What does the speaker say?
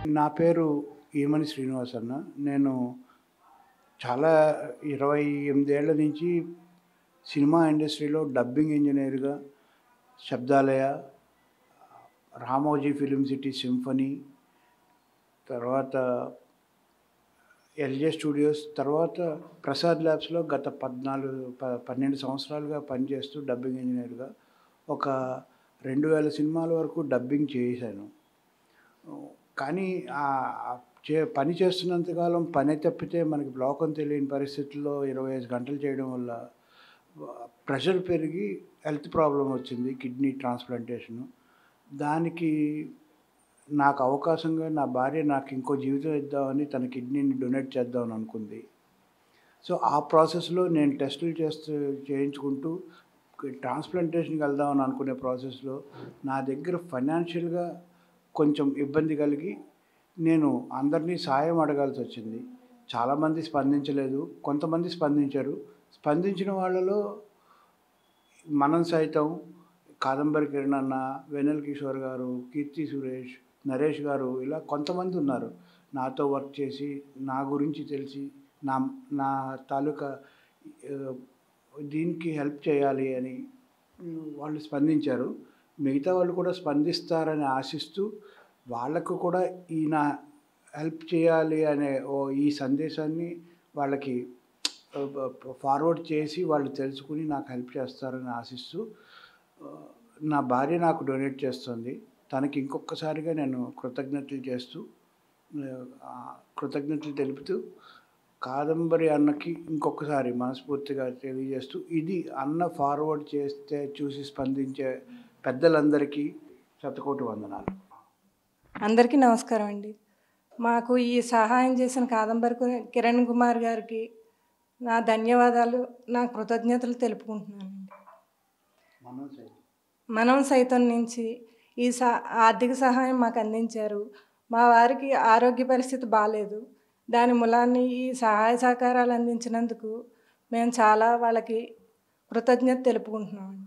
నా పేరు ఈమని శ్రీనివాస్ అన్న. నేను చాలా 28 ఏళ్ల నుంచి సినిమా ఇండస్ట్రీలో డబ్బింగ్ ఇంజినీర్‌గా 'Shabdalaya', 'Ramoji Film City Symphony', తర్వాత 'ఎల్‌జే స్టూడియోస్', తర్వాత 'ప్రసాద్ ల్యాబ్స్‌లో' గత 12 సంవత్సరాలుగా పనిచేస్తూ డబ్బింగ్ ఇంజినీర్‌గా ఒక 2000 సినిమాల వరకు డబ్బింగ్ చేశాను. కానీ పని చేస్తున్నంత కాలం పనే తప్పితే మనకి లోకం తెలియని పరిస్థితుల్లో 25 గంటలు చేయడం వల్ల ప్రెషర్ పెరిగి హెల్త్ ప్రాబ్లమ్ వచ్చింది. Kidney transplantation. దానికి నాకు అవకాశంగా నా భార్య నాకు ఇంకో జీవితం ఇద్దామని తన కిడ్నీని డొనేట్ చేద్దామని అనుకుంది. సో, ఆ ప్రాసెస్‌లో నేను టెస్టులు చేయించుకుంటూ ట్రాన్స్‌ప్లాంటేషన్‌కి వెళ్దామని అనుకునే ప్రాసెస్‌లో నా దగ్గర ఫైనాన్షియల్‌గా కొంచెం ఇబ్బంది కలిగి నేను అందరినీ సాయం అడగాల్సొచ్చింది. చాలామంది స్పందించలేదు. కొంతమంది స్పందించారు. స్పందించిన వాళ్ళలో మనం సైతం, కాదంబరి కిరణ్ అన్న, వెన్నెల కిషోర్ గారు, కీర్తి సురేష్, నరేష్ గారు ఇలా కొంతమంది ఉన్నారు. నాతో వర్క్ చేసి, నా గురించి తెలిసి, నా నా తాలూకా ఆహ్, దీనికి హెల్ప్ చేయాలి అని వాళ్ళు స్పందించారు. మిగతా వాళ్ళు కూడా స్పందిస్తారని ఆశిస్తూ, వాళ్ళకు కూడా ఈయన హెల్ప్ చేయాలి అనే ఈ సందేశాన్ని వాళ్ళకి ఫార్వర్డ్ చేసి వాళ్ళు తెలుసుకొని నాకు హెల్ప్ చేస్తారని ఆశిస్తూ నా భార్య నాకు డొనేట్ చేస్తుంది. తనకి ఇంకొకసారిగా నేను కృతజ్ఞతలు తెలుపుతూ కాదంబరి అన్నకి ఇంకొకసారి మనస్ఫూర్తిగా తెలియజేస్తూ, ఇది అన్న ఫార్వర్డ్ చేస్తే చూసి స్పందించే పెద్దలందరికీ శతకోటి వందనాలు. అందరికీ నమస్కారం అండి. మాకు ఈ సహాయం చేసిన కాదంబరి కిరణ్ కుమార్ గారికి నా ధన్యవాదాలు, నా కృతజ్ఞతలు తెలుపుకుంటున్నానండి. మనం సైతం నుంచి ఈ ఆర్థిక సహాయం మాకు అందించారు. మా వారికి ఆరోగ్య పరిస్థితి బాలేదు. దాని మూలాన్ని ఈ సహాయ సహకారాలు అందించినందుకు మేము చాలా వాళ్ళకి కృతజ్ఞత తెలుపుకుంటున్నామండి.